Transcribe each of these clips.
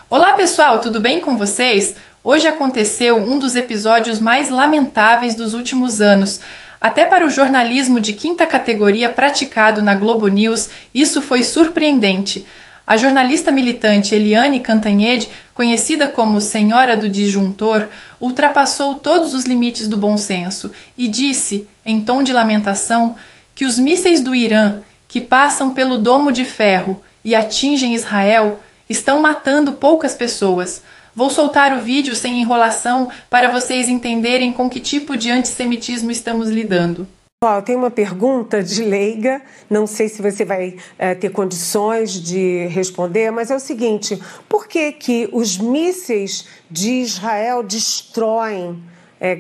Olá pessoal, tudo bem com vocês? Hoje aconteceu um dos episódios mais lamentáveis dos últimos anos. Até para o jornalismo de quinta categoria praticado na Globo News, isso foi surpreendente. A jornalista militante Eliane Cantanhede, conhecida como Senhora do Disjuntor, ultrapassou todos os limites do bom senso e disse, em tom de lamentação, que os mísseis do Irã, que passam pelo Domo de Ferro e atingem Israel, estão matando poucas pessoas. Vou soltar o vídeo sem enrolação para vocês entenderem com que tipo de antissemitismo estamos lidando. Eu tenho uma pergunta de leiga, não sei se você vai ter condições de responder, mas é o seguinte: por que os mísseis de Israel destroem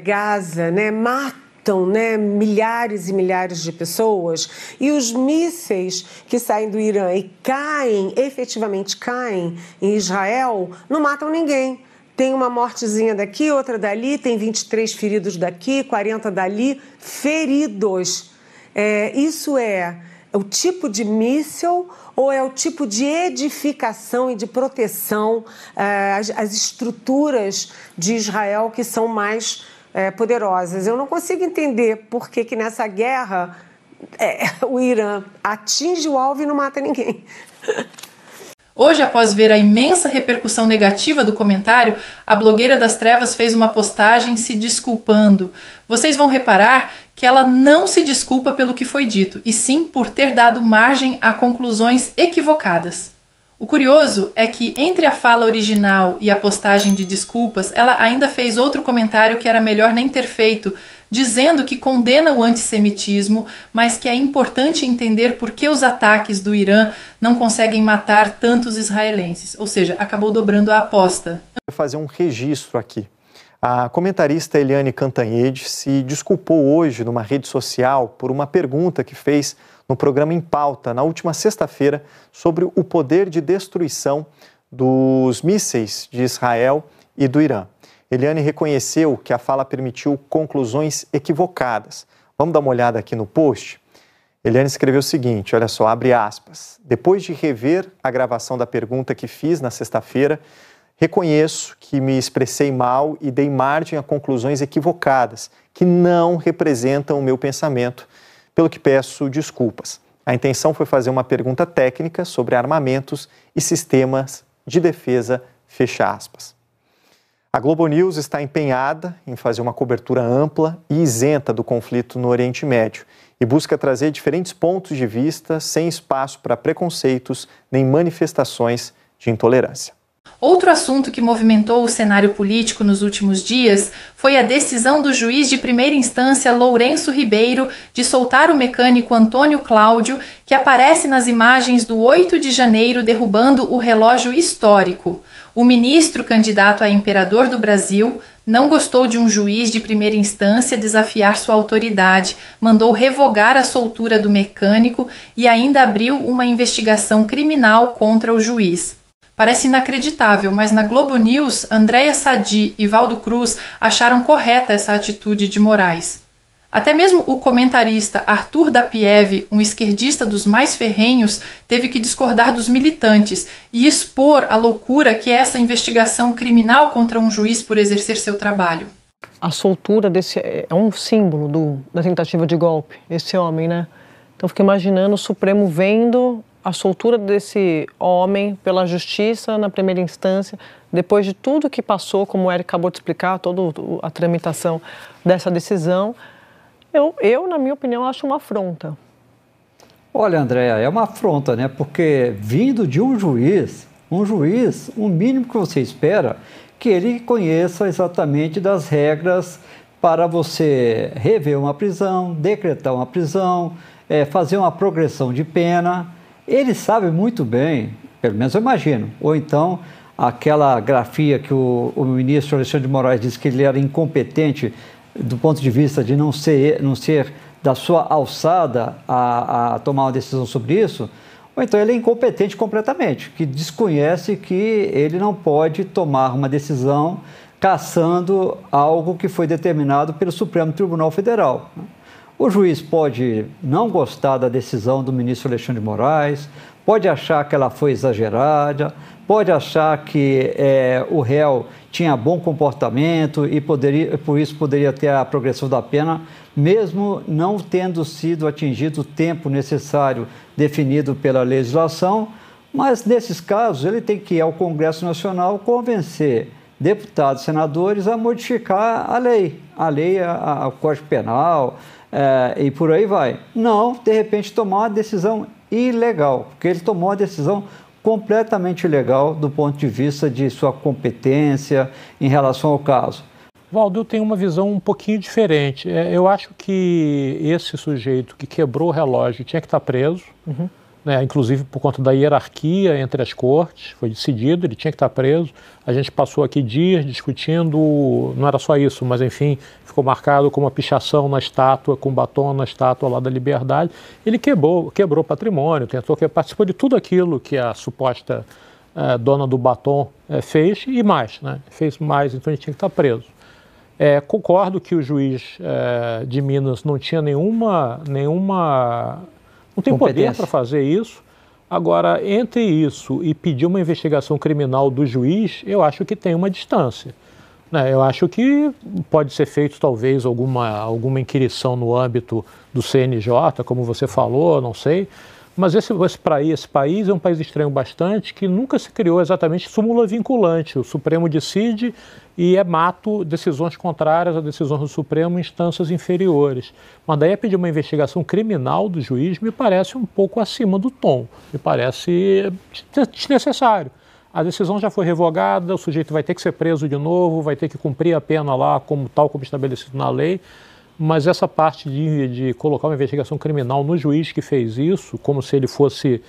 Gaza, matam milhares e milhares de pessoas, e os mísseis que saem do Irã e efetivamente caem em Israel, não matam ninguém? Tem uma mortezinha daqui, outra dali, tem 23 feridos daqui, 40 dali, feridos. Isso é o tipo de míssil ou é o tipo de edificação e de proteção, as estruturas de Israel que são mais poderosas? Eu não consigo entender por que nessa guerra o Irã atinge o alvo e não mata ninguém. Hoje, após ver a imensa repercussão negativa do comentário, a blogueira das trevas fez uma postagem se desculpando. Vocês vão reparar que ela não se desculpa pelo que foi dito, e sim por ter dado margem a conclusões equivocadas. O curioso é que, entre a fala original e a postagem de desculpas, ela ainda fez outro comentário que era melhor nem ter feito, dizendo que condena o antissemitismo, mas que é importante entender por que os ataques do Irã não conseguem matar tantos israelenses. Ou seja, acabou dobrando a aposta. Vou fazer um registro aqui. A comentarista Eliane Cantanhede se desculpou hoje numa rede social por uma pergunta que fez no programa Em Pauta, na última sexta-feira, sobre o poder de destruição dos mísseis de Israel e do Irã. Eliane reconheceu que a fala permitiu conclusões equivocadas. Vamos dar uma olhada aqui no post? Eliane escreveu o seguinte, olha só, abre aspas. Depois de rever a gravação da pergunta que fiz na sexta-feira, reconheço que me expressei mal e dei margem a conclusões equivocadas, que não representam o meu pensamento, pelo que peço desculpas. A intenção foi fazer uma pergunta técnica sobre armamentos e sistemas de defesa, fecha aspas. A Globo News está empenhada em fazer uma cobertura ampla e isenta do conflito no Oriente Médio e busca trazer diferentes pontos de vista sem espaço para preconceitos nem manifestações de intolerância. Outro assunto que movimentou o cenário político nos últimos dias foi a decisão do juiz de primeira instância Lourenço Ribeiro de soltar o mecânico Antônio Cláudio, que aparece nas imagens do 8 de janeiro derrubando o relógio histórico. O ministro candidato a imperador do Brasil não gostou de um juiz de primeira instância desafiar sua autoridade, mandou revogar a soltura do mecânico e ainda abriu uma investigação criminal contra o juiz. Parece inacreditável, mas na Globo News, Andréa Sadi e Valdo Cruz acharam correta essa atitude de Moraes. Até mesmo o comentarista Arthur Dapiev, um esquerdista dos mais ferrenhos, teve que discordar dos militantes e expor a loucura que é essa investigação criminal contra um juiz por exercer seu trabalho. A soltura desse é um símbolo da tentativa de golpe, esse homem, né? Então fico imaginando o Supremo vendo a soltura desse homem pela justiça na primeira instância, depois de tudo que passou, como o Eric acabou de explicar, toda a tramitação dessa decisão. Eu, na minha opinião, acho uma afronta. Olha, Andréa, é uma afronta, né? Porque vindo de um juiz, o mínimo que você espera que ele conheça exatamente das regras para você rever uma prisão, decretar uma prisão, fazer uma progressão de pena. Ele sabe muito bem, pelo menos eu imagino, ou então aquela grafia que o ministro Alexandre de Moraes disse que ele era incompetente do ponto de vista de não ser da sua alçada a tomar uma decisão sobre isso, ou então ele é incompetente completamente, que desconhece que ele não pode tomar uma decisão cassando algo que foi determinado pelo Supremo Tribunal Federal. O juiz pode não gostar da decisão do ministro Alexandre de Moraes, pode achar que ela foi exagerada, pode achar que o réu tinha bom comportamento e por isso poderia ter a progressão da pena, mesmo não tendo sido atingido o tempo necessário definido pela legislação, mas nesses casos ele tem que ir ao Congresso Nacional convencer deputados e senadores a modificar a lei, o Código Penal e por aí vai. Não, de repente, tomar uma decisão ilegal, porque ele tomou uma decisão completamente ilegal do ponto de vista de sua competência em relação ao caso. Valdo, eu tenho uma visão um pouquinho diferente. Eu acho que esse sujeito que quebrou o relógio tinha que estar preso, inclusive por conta da hierarquia entre as cortes, foi decidido, ele tinha que estar preso. A gente passou aqui dias discutindo, não era só isso, mas enfim, ficou marcado com uma pichação na estátua, com batom na estátua lá da Liberdade. Ele quebrou patrimônio, participou de tudo aquilo que a suposta dona do batom fez e mais, fez mais, então ele tinha que estar preso. Concordo que o juiz de Minas não tinha não tem poder para fazer isso. Agora, entre isso e pedir uma investigação criminal do juiz, eu acho que tem uma distância. Eu acho que pode ser feito talvez alguma inquirição no âmbito do CNJ, como você falou, não sei. Mas esse país é um país estranho bastante, que nunca se criou exatamente súmula vinculante. O Supremo decide e mato decisões contrárias a decisões do Supremo em instâncias inferiores. Mas daí pedir uma investigação criminal do juiz me parece um pouco acima do tom, me parece desnecessário. A decisão já foi revogada, o sujeito vai ter que ser preso de novo, vai ter que cumprir a pena lá, como estabelecido na lei. Mas essa parte de colocar uma investigação criminal no juiz que fez isso, como se ele fosse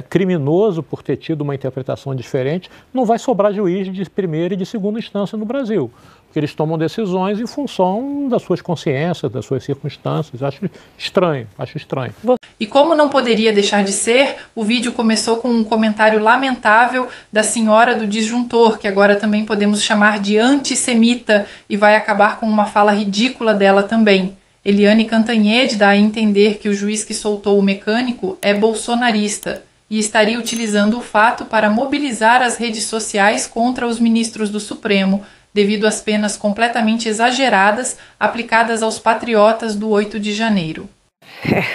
criminoso por ter tido uma interpretação diferente, não vai sobrar juiz de primeira e de segunda instância no Brasil. Porque eles tomam decisões em função das suas consciências, das suas circunstâncias. Acho estranho. E como não poderia deixar de ser, o vídeo começou com um comentário lamentável da senhora do disjuntor, que agora também podemos chamar de antissemita, e vai acabar com uma fala ridícula dela também. Eliane Cantanhede dá a entender que o juiz que soltou o mecânico é bolsonarista e estaria utilizando o fato para mobilizar as redes sociais contra os ministros do Supremo, devido às penas completamente exageradas aplicadas aos patriotas do 8 de janeiro.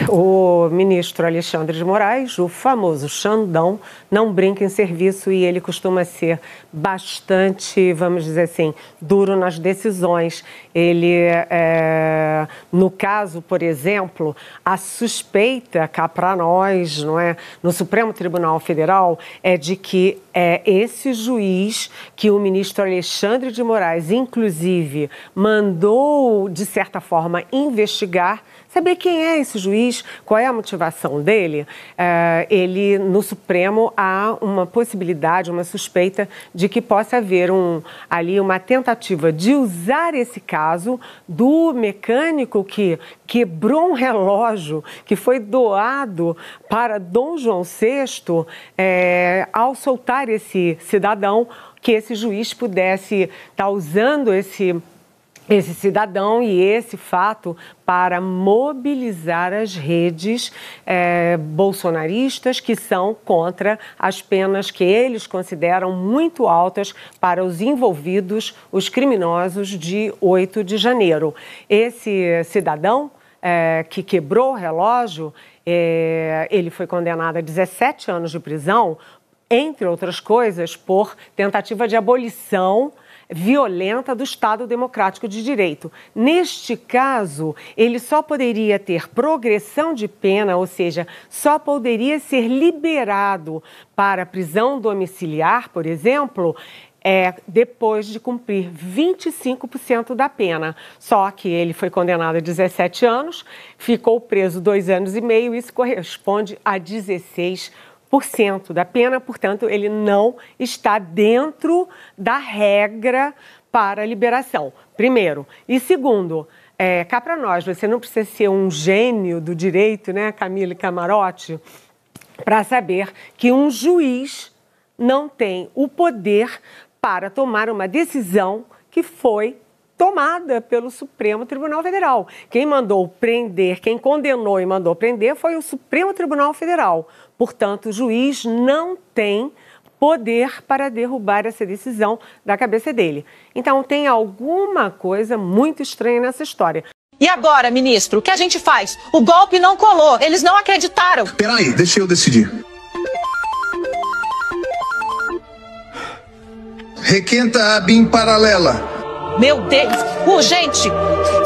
O ministro Alexandre de Moraes, o famoso Xandão, não brinca em serviço e ele costuma ser bastante, vamos dizer assim, duro nas decisões. Ele, no caso, por exemplo, a suspeita cá para nós, não é, no Supremo Tribunal Federal, é de que esse juiz que o ministro Alexandre de Moraes, inclusive, mandou, de certa forma, investigar, saber quem é esse juiz, qual é a motivação dele. Ele, no Supremo, há uma possibilidade, uma suspeita de que possa haver ali uma tentativa de usar esse caso do mecânico que quebrou um relógio que foi doado para Dom João VI, ao soltar esse cidadão, que esse juiz pudesse estar usando esse cidadão e esse fato para mobilizar as redes bolsonaristas que são contra as penas que eles consideram muito altas para os envolvidos, os criminosos de 8 de janeiro. Esse cidadão que quebrou o relógio, ele foi condenado a 17 anos de prisão, entre outras coisas, por tentativa de abolição violenta do Estado Democrático de Direito. Neste caso, ele só poderia ter progressão de pena, ou seja, só poderia ser liberado para prisão domiciliar, por exemplo, depois de cumprir 25% da pena. Só que ele foi condenado a 17 anos, ficou preso 2 anos e meio, isso corresponde a 16% da pena, portanto, ele não está dentro da regra para a liberação, primeiro. E segundo, cá para nós, você não precisa ser um gênio do direito, né, Camila Camarote, para saber que um juiz não tem o poder para tomar uma decisão que foi tomada pelo Supremo Tribunal Federal. Quem mandou prender, quem condenou e mandou prender foi o Supremo Tribunal Federal. Portanto, o juiz não tem poder para derrubar essa decisão da cabeça dele. Então tem alguma coisa muito estranha nessa história. E agora, ministro, o que a gente faz? O golpe não colou, eles não acreditaram. Peraí, deixa eu decidir. Requenta a BIM paralela. Meu Deus, urgente!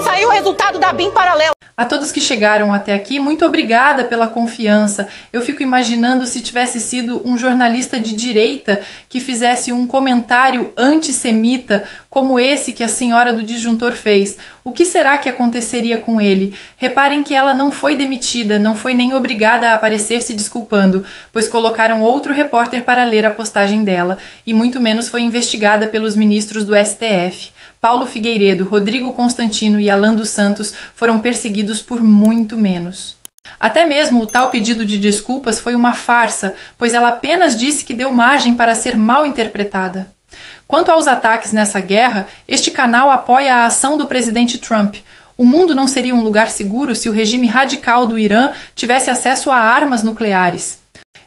Saiu o resultado da BIM paralela. A todos que chegaram até aqui, muito obrigada pela confiança. Eu fico imaginando se tivesse sido um jornalista de direita que fizesse um comentário antissemita como esse que a senhora do disjuntor fez. O que será que aconteceria com ele? Reparem que ela não foi demitida, não foi nem obrigada a aparecer se desculpando, pois colocaram outro repórter para ler a postagem dela, e muito menos foi investigada pelos ministros do STF. Paulo Figueiredo, Rodrigo Constantino e Alan dos Santos foram perseguidos por muito menos. Até mesmo o tal pedido de desculpas foi uma farsa, pois ela apenas disse que deu margem para ser mal interpretada. Quanto aos ataques nessa guerra, este canal apoia a ação do presidente Trump. O mundo não seria um lugar seguro se o regime radical do Irã tivesse acesso a armas nucleares.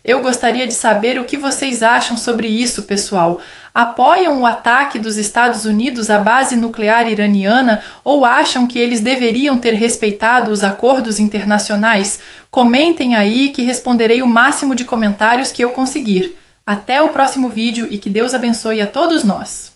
Eu gostaria de saber o que vocês acham sobre isso, pessoal. Apoiam o ataque dos Estados Unidos à base nuclear iraniana ou acham que eles deveriam ter respeitado os acordos internacionais? Comentem aí que responderei o máximo de comentários que eu conseguir. Até o próximo vídeo e que Deus abençoe a todos nós.